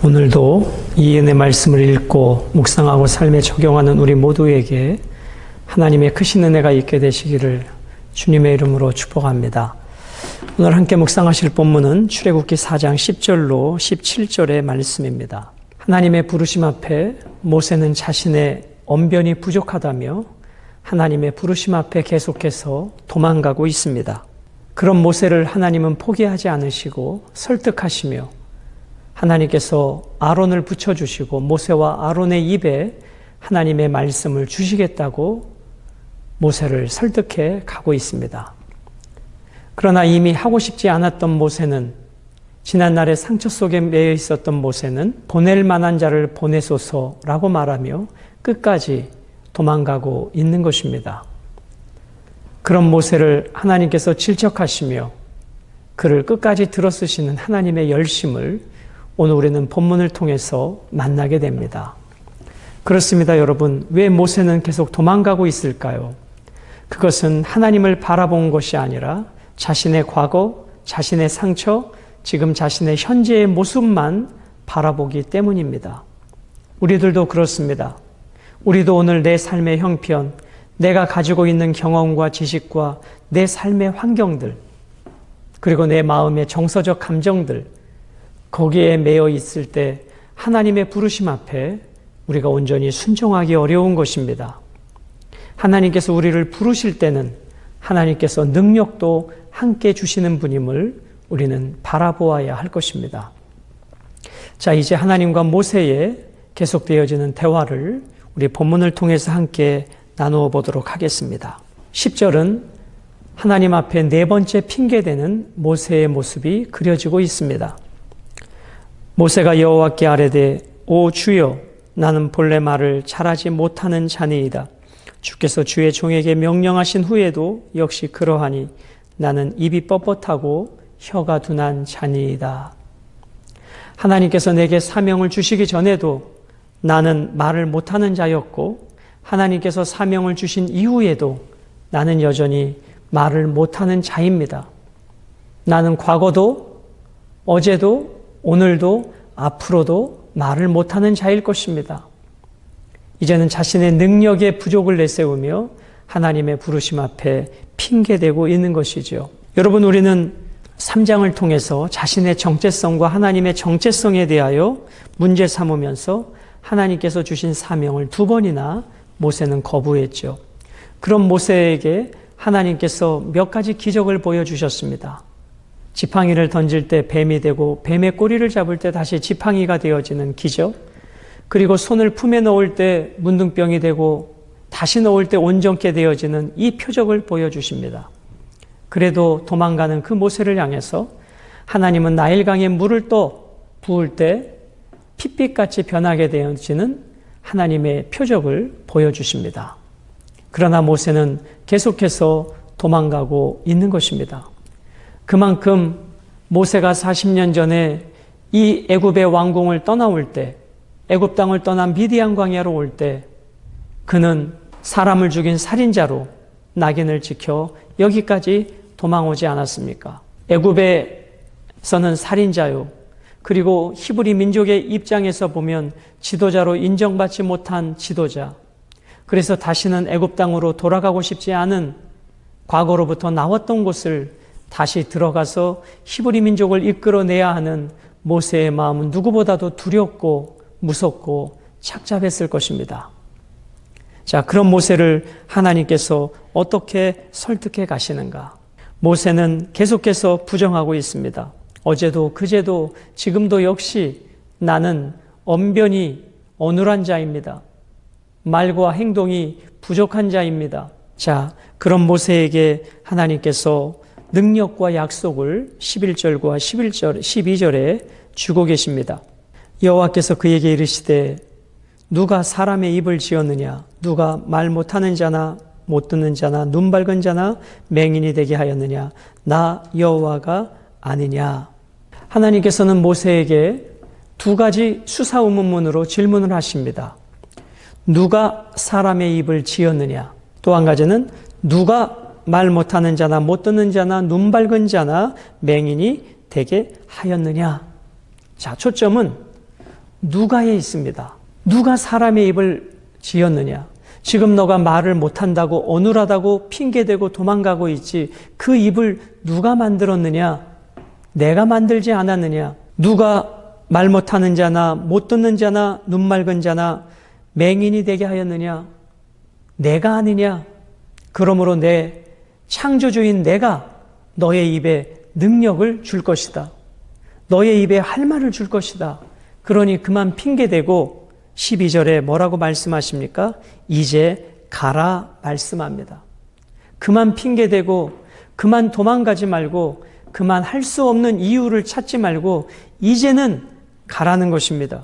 오늘도 이 은혜 말씀을 읽고 묵상하고 삶에 적용하는 우리 모두에게 하나님의 크신 은혜가 있게 되시기를 주님의 이름으로 축복합니다. 오늘 함께 묵상하실 본문은 출애굽기 4장 10절로 17절의 말씀입니다. 하나님의 부르심 앞에 모세는 자신의 언변이 부족하다며 하나님의 부르심 앞에 계속해서 도망가고 있습니다. 그런 모세를 하나님은 포기하지 않으시고 설득하시며 하나님께서 아론을 붙여주시고 모세와 아론의 입에 하나님의 말씀을 주시겠다고 모세를 설득해 가고 있습니다. 그러나 이미 하고 싶지 않았던 모세는, 지난날의 상처 속에 매여 있었던 모세는 보낼 만한 자를 보내소서라고 말하며 끝까지 도망가고 있는 것입니다. 그런 모세를 하나님께서 질책하시며 그를 끝까지 들어쓰시는 하나님의 열심을 오늘 우리는 본문을 통해서 만나게 됩니다. 그렇습니다, 여러분. 왜 모세는 계속 도망가고 있을까요? 그것은 하나님을 바라본 것이 아니라 자신의 과거, 자신의 상처, 지금 자신의 현재의 모습만 바라보기 때문입니다. 우리들도 그렇습니다. 우리도 오늘 내 삶의 형편, 내가 가지고 있는 경험과 지식과 내 삶의 환경들, 그리고 내 마음의 정서적 감정들, 거기에 매여 있을 때 하나님의 부르심 앞에 우리가 온전히 순종하기 어려운 것입니다. 하나님께서 우리를 부르실 때는 하나님께서 능력도 함께 주시는 분임을 우리는 바라보아야 할 것입니다. 자, 이제 하나님과 모세의 계속되어지는 대화를 우리 본문을 통해서 함께 나누어 보도록 하겠습니다. 10절은 하나님 앞에 네 번째 핑계대는 모세의 모습이 그려지고 있습니다. 모세가 여호와께 아뢰되 오 주여, 나는 본래 말을 잘하지 못하는 자니이다. 주께서 주의 종에게 명령하신 후에도 역시 그러하니 나는 입이 뻣뻣하고 혀가 둔한 자니이다. 하나님께서 내게 사명을 주시기 전에도 나는 말을 못하는 자였고, 하나님께서 사명을 주신 이후에도 나는 여전히 말을 못하는 자입니다. 나는 과거도, 어제도, 오늘도, 앞으로도 말을 못하는 자일 것입니다. 이제는 자신의 능력의 부족을 내세우며 하나님의 부르심 앞에 핑계대고 있는 것이죠. 여러분, 우리는 3장을 통해서 자신의 정체성과 하나님의 정체성에 대하여 문제 삼으면서 하나님께서 주신 사명을 2번이나 모세는 거부했죠. 그런 모세에게 하나님께서 몇 가지 기적을 보여주셨습니다. 지팡이를 던질 때 뱀이 되고 뱀의 꼬리를 잡을 때 다시 지팡이가 되어지는 기적, 그리고 손을 품에 넣을 때 문둥병이 되고 다시 넣을 때 온전케 되어지는 이 표적을 보여주십니다. 그래도 도망가는 그 모세를 향해서 하나님은 나일강에 물을 또 부을 때 핏빛같이 변하게 되어지는 하나님의 표적을 보여주십니다. 그러나 모세는 계속해서 도망가고 있는 것입니다. 그만큼 모세가 40년 전에 이 애굽의 왕궁을 떠나올 때, 애굽 땅을 떠난 미디안 광야로 올 때 그는 사람을 죽인 살인자로 낙인을 찍혀 여기까지 도망오지 않았습니까? 애굽에서는 살인자요, 그리고 히브리 민족의 입장에서 보면 지도자로 인정받지 못한 지도자, 그래서 다시는 애굽 땅으로 돌아가고 싶지 않은 과거로부터 나왔던 곳을 다시 들어가서 히브리 민족을 이끌어내야 하는 모세의 마음은 누구보다도 두렵고 무섭고 착잡했을 것입니다. 자, 그런 모세를 하나님께서 어떻게 설득해 가시는가? 모세는 계속해서 부정하고 있습니다. 어제도 그제도 지금도 역시 나는 언변이 어눌한 자입니다. 말과 행동이 부족한 자입니다. 자, 그런 모세에게 하나님께서 능력과 약속을 11절과 12절에 주고 계십니다. 여호와께서 그에게 이르시되 누가 사람의 입을 지었느냐? 누가 말 못하는 자나 못 듣는 자나 눈 밝은 자나 맹인이 되게 하였느냐? 나 여호와가 아니냐? 하나님께서는 모세에게 2가지 수사의문문으로 질문을 하십니다. 누가 사람의 입을 지었느냐? 또 한 가지는 누가 말 못하는 자나 못 듣는 자나 눈 밝은 자나 맹인이 되게 하였느냐? 자, 초점은 누가에 있습니다. 누가 사람의 입을 지었느냐? 지금 너가 말을 못한다고 어눌하다고 핑계대고 도망가고 있지 그 입을 누가 만들었느냐? 내가 만들지 않았느냐? 누가 말 못하는 자나 못 듣는 자나 눈 맑은 자나 맹인이 되게 하였느냐? 내가 아니냐? 그러므로 내 창조주인 내가 너의 입에 능력을 줄 것이다. 너의 입에 할 말을 줄 것이다. 그러니 그만 핑계대고 12절에 뭐라고 말씀하십니까? 이제 가라 말씀합니다. 그만 핑계대고 그만 도망가지 말고 그만 할 수 없는 이유를 찾지 말고 이제는 가라는 것입니다.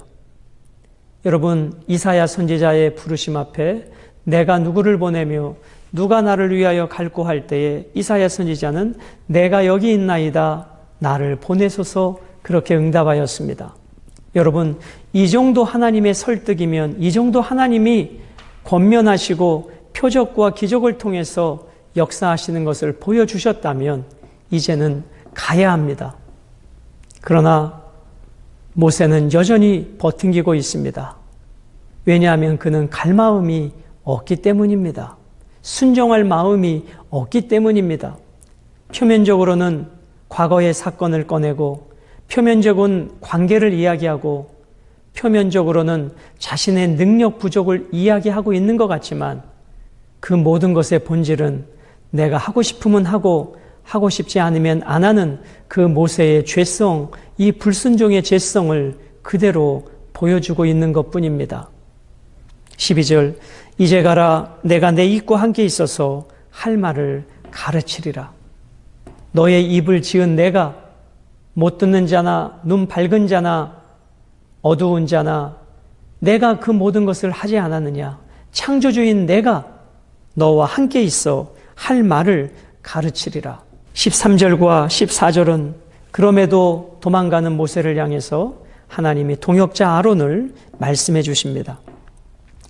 여러분, 이사야 선지자의 부르심 앞에 내가 누구를 보내며 누가 나를 위하여 갈고 할 때에 이사야 선지자는 내가 여기 있나이다 나를 보내소서 그렇게 응답하였습니다. 여러분, 이 정도 하나님의 설득이면 이 정도 하나님이 권면하시고 표적과 기적을 통해서 역사하시는 것을 보여주셨다면 이제는 가야 합니다. 그러나 모세는 여전히 버팅기고 있습니다. 왜냐하면 그는 갈 마음이 없기 때문입니다. 순종할 마음이 없기 때문입니다. 표면적으로는 과거의 사건을 꺼내고 표면적인 관계를 이야기하고 표면적으로는 자신의 능력 부족을 이야기하고 있는 것 같지만 그 모든 것의 본질은 내가 하고 싶으면 하고 하고 싶지 않으면 안 하는 그 모세의 죄성, 이 불순종의 죄성을 그대로 보여주고 있는 것뿐입니다. 12절 이제 가라 내가 내 입과 함께 있어서 할 말을 가르치리라. 너의 입을 지은 내가 못 듣는 자나 눈 밝은 자나 어두운 자나 내가 그 모든 것을 하지 않았느냐. 창조주인 내가 너와 함께 있어 할 말을 가르치리라. 13절과 14절은 그럼에도 도망가는 모세를 향해서 하나님이 동역자 아론을 말씀해 주십니다.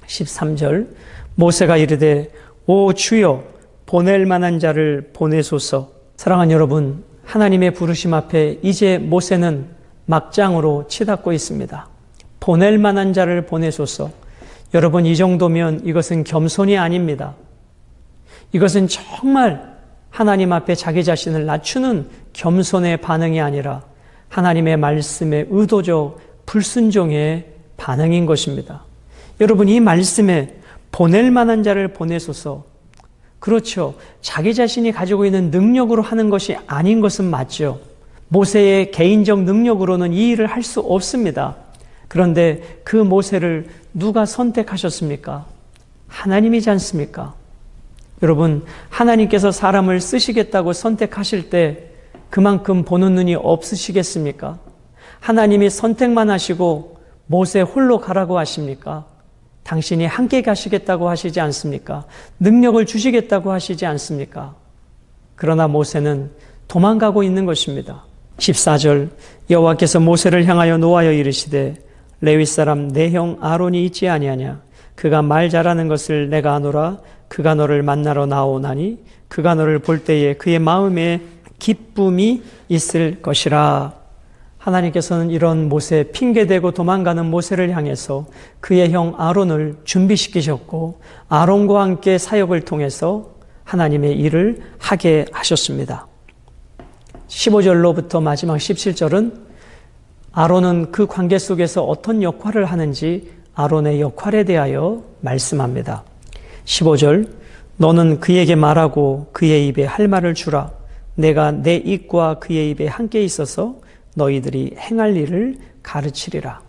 13절 모세가 이르되 오 주여 보낼 만한 자를 보내소서. 사랑하는 여러분, 하나님의 부르심 앞에 이제 모세는 막장으로 치닫고 있습니다. 보낼 만한 자를 보내소서. 여러분, 이 정도면 이것은 겸손이 아닙니다. 이것은 정말 하나님 앞에 자기 자신을 낮추는 겸손의 반응이 아니라 하나님의 말씀에 의도적 불순종의 반응인 것입니다. 여러분, 이 말씀에 보낼 만한 자를 보내소서. 그렇죠. 자기 자신이 가지고 있는 능력으로 하는 것이 아닌 것은 맞죠. 모세의 개인적 능력으로는 이 일을 할 수 없습니다. 그런데 그 모세를 누가 선택하셨습니까? 하나님이지 않습니까? 여러분, 하나님께서 사람을 쓰시겠다고 선택하실 때 그만큼 보는 눈이 없으시겠습니까? 하나님이 선택만 하시고 모세 홀로 가라고 하십니까? 당신이 함께 가시겠다고 하시지 않습니까? 능력을 주시겠다고 하시지 않습니까? 그러나 모세는 도망가고 있는 것입니다. 14절 여호와께서 모세를 향하여 노하여 이르시되 레위 사람 내 형 아론이 있지 아니하냐? 그가 말 잘하는 것을 내가 아노라. 그가 너를 만나러 나오나니 그가 너를 볼 때에 그의 마음에 기쁨이 있을 것이라. 하나님께서는 이런 모세, 핑계대고 도망가는 모세를 향해서 그의 형 아론을 준비시키셨고 아론과 함께 사역을 통해서 하나님의 일을 하게 하셨습니다. 15절로부터 마지막 17절은 아론은 그 관계 속에서 어떤 역할을 하는지 아론의 역할에 대하여 말씀합니다. 15절 너는 그에게 말하고 그의 입에 할 말을 주라. 내가 내 입과 그의 입에 함께 있어서 너희들이 행할 일을 가르치리라.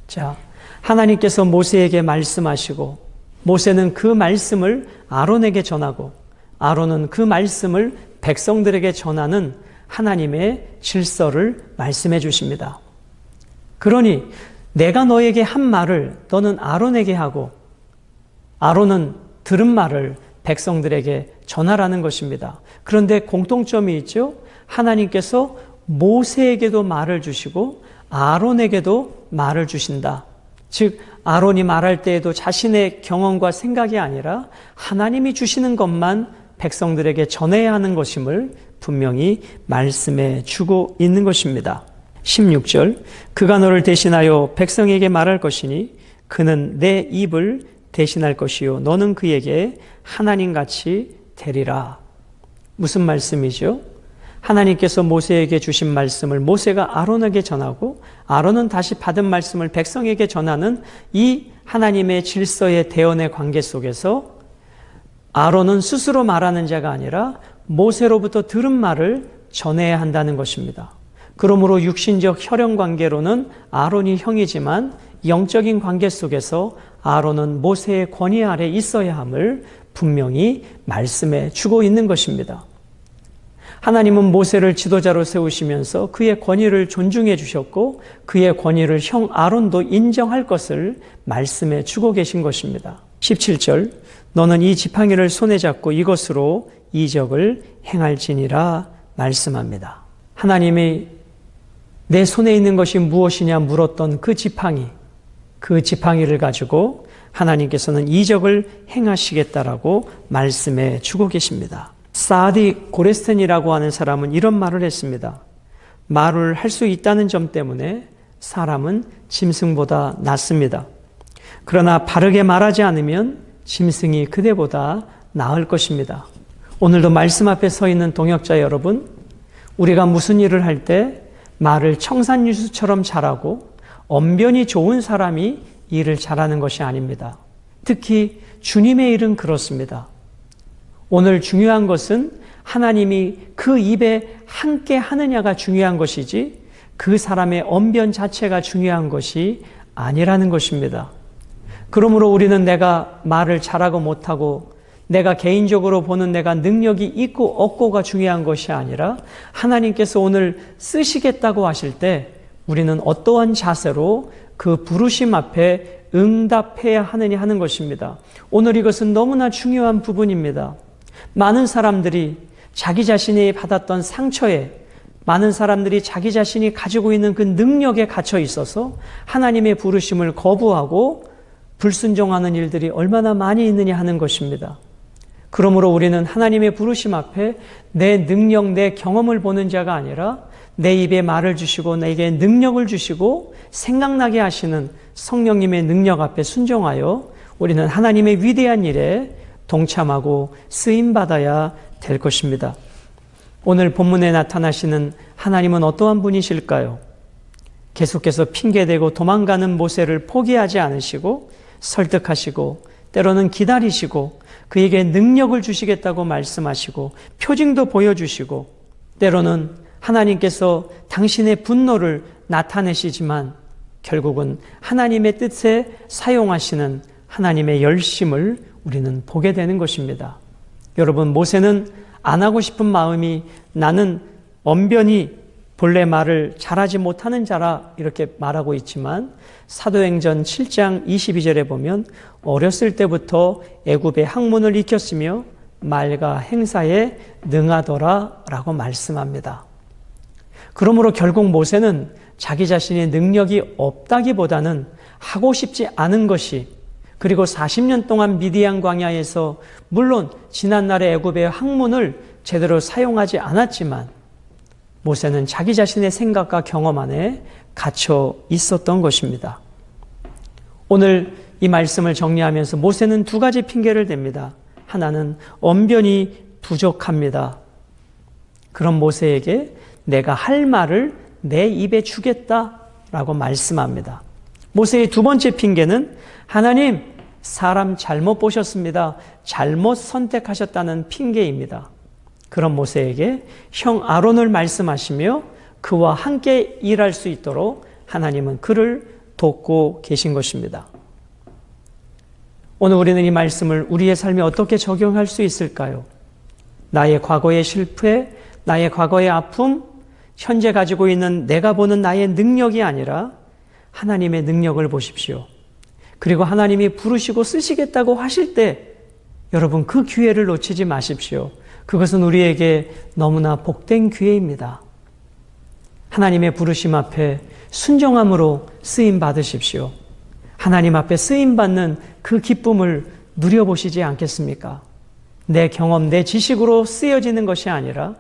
자, 하나님께서 모세에게 말씀하시고 모세는 그 말씀을 아론에게 전하고 아론은 그 말씀을 백성들에게 전하는 하나님의 질서를 말씀해 주십니다. 그러니 내가 너에게 한 말을 너는 아론에게 하고 아론은 들은 말을 백성들에게 전하라는 것입니다. 그런데 공통점이 있죠. 하나님께서 모세에게도 말을 주시고 아론에게도 말을 주신다. 즉 아론이 말할 때에도 자신의 경험과 생각이 아니라 하나님이 주시는 것만 백성들에게 전해야 하는 것임을 분명히 말씀해 주고 있는 것입니다. 16절 그가 너를 대신하여 백성에게 말할 것이니 그는 내 입을 대신할 것이요 너는 그에게 하나님같이 되리라. 무슨 말씀이죠? 하나님께서 모세에게 주신 말씀을 모세가 아론에게 전하고 아론은 다시 받은 말씀을 백성에게 전하는 이 하나님의 질서의 대언의 관계 속에서 아론은 스스로 말하는 자가 아니라 모세로부터 들은 말을 전해야 한다는 것입니다. 그러므로 육신적 혈연 관계로는 아론이 형이지만 영적인 관계 속에서 아론은 모세의 권위 아래 있어야 함을 분명히 말씀해 주고 있는 것입니다. 하나님은 모세를 지도자로 세우시면서 그의 권위를 존중해 주셨고 그의 권위를 형 아론도 인정할 것을 말씀해 주고 계신 것입니다. 17절 너는 이 지팡이를 손에 잡고 이것으로 이적을 행할지니라 말씀합니다. 하나님이 내 손에 있는 것이 무엇이냐 물었던 그 지팡이를 가지고 하나님께서는 이적을 행하시겠다라고 말씀해 주고 계십니다. 사디 고레스텐이라고 하는 사람은 이런 말을 했습니다. 말을 할 수 있다는 점 때문에 사람은 짐승보다 낫습니다. 그러나 바르게 말하지 않으면 짐승이 그대보다 나을 것입니다. 오늘도 말씀 앞에 서 있는 동역자 여러분, 우리가 무슨 일을 할 때 말을 청산유수처럼 잘하고 언변이 좋은 사람이 일을 잘하는 것이 아닙니다. 특히 주님의 일은 그렇습니다. 오늘 중요한 것은 하나님이 그 입에 함께 하느냐가 중요한 것이지 그 사람의 언변 자체가 중요한 것이 아니라는 것입니다. 그러므로 우리는 내가 말을 잘하고 못하고 내가 개인적으로 보는 내가 능력이 있고 없고가 중요한 것이 아니라 하나님께서 오늘 쓰시겠다고 하실 때 우리는 어떠한 자세로 그 부르심 앞에 응답해야 하느냐 하는 것입니다. 오늘 이것은 너무나 중요한 부분입니다. 많은 사람들이 자기 자신이 받았던 상처에 많은 사람들이 자기 자신이 가지고 있는 그 능력에 갇혀 있어서 하나님의 부르심을 거부하고 불순종하는 일들이 얼마나 많이 있느냐 하는 것입니다. 그러므로 우리는 하나님의 부르심 앞에 내 능력, 내 경험을 보는 자가 아니라 내 입에 말을 주시고 내게 능력을 주시고 생각나게 하시는 성령님의 능력 앞에 순종하여 우리는 하나님의 위대한 일에 동참하고 쓰임받아야 될 것입니다. 오늘 본문에 나타나시는 하나님은 어떠한 분이실까요? 계속해서 핑계대고 도망가는 모세를 포기하지 않으시고 설득하시고 때로는 기다리시고 그에게 능력을 주시겠다고 말씀하시고 표징도 보여주시고 때로는 하나님께서 당신의 분노를 나타내시지만 결국은 하나님의 뜻에 사용하시는 하나님의 열심을 우리는 보게 되는 것입니다. 여러분, 모세는 안 하고 싶은 마음이 나는 언변이 본래 말을 잘하지 못하는 자라 이렇게 말하고 있지만 사도행전 7장 22절에 보면 어렸을 때부터 애굽의 학문을 익혔으며 말과 행사에 능하더라 라고 말씀합니다. 그러므로 결국 모세는 자기 자신의 능력이 없다기보다는 하고 싶지 않은 것이 그리고 40년 동안 미디안 광야에서 물론 지난날의 애굽의 학문을 제대로 사용하지 않았지만 모세는 자기 자신의 생각과 경험 안에 갇혀 있었던 것입니다. 오늘 이 말씀을 정리하면서 모세는 두 가지 핑계를 댑니다. 하나는 언변이 부족합니다. 그런 모세에게 내가 할 말을 내 입에 주겠다라고 말씀합니다. 모세의 두 번째 핑계는 하나님, 사람 잘못 보셨습니다. 잘못 선택하셨다는 핑계입니다. 그런 모세에게 형 아론을 말씀하시며 그와 함께 일할 수 있도록 하나님은 그를 돕고 계신 것입니다. 오늘 우리는 이 말씀을 우리의 삶에 어떻게 적용할 수 있을까요? 나의 과거의 실패, 나의 과거의 아픔, 현재 가지고 있는 내가 보는 나의 능력이 아니라 하나님의 능력을 보십시오. 그리고 하나님이 부르시고 쓰시겠다고 하실 때 여러분 그 기회를 놓치지 마십시오. 그것은 우리에게 너무나 복된 기회입니다. 하나님의 부르심 앞에 순종함으로 쓰임 받으십시오. 하나님 앞에 쓰임 받는 그 기쁨을 누려보시지 않겠습니까? 내 경험, 내 지식으로 쓰여지는 것이 아니라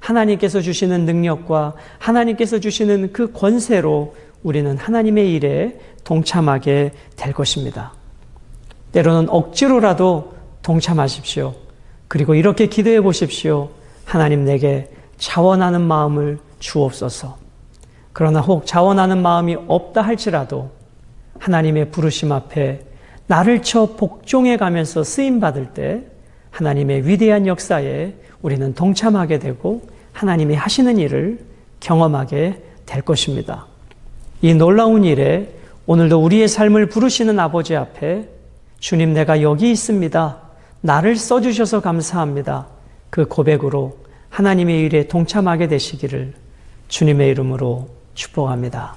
하나님께서 주시는 능력과 하나님께서 주시는 그 권세로 우리는 하나님의 일에 동참하게 될 것입니다. 때로는 억지로라도 동참하십시오. 그리고 이렇게 기도해 보십시오. 하나님, 내게 자원하는 마음을 주옵소서. 그러나 혹 자원하는 마음이 없다 할지라도 하나님의 부르심 앞에 나를 쳐 복종해 가면서 쓰임받을 때 하나님의 위대한 역사에 우리는 동참하게 되고 하나님이 하시는 일을 경험하게 될 것입니다. 이 놀라운 일에 오늘도 우리의 삶을 부르시는 아버지 앞에 주님, 내가 여기 있습니다. 나를 써주셔서 감사합니다. 그 고백으로 하나님의 일에 동참하게 되시기를 주님의 이름으로 축복합니다.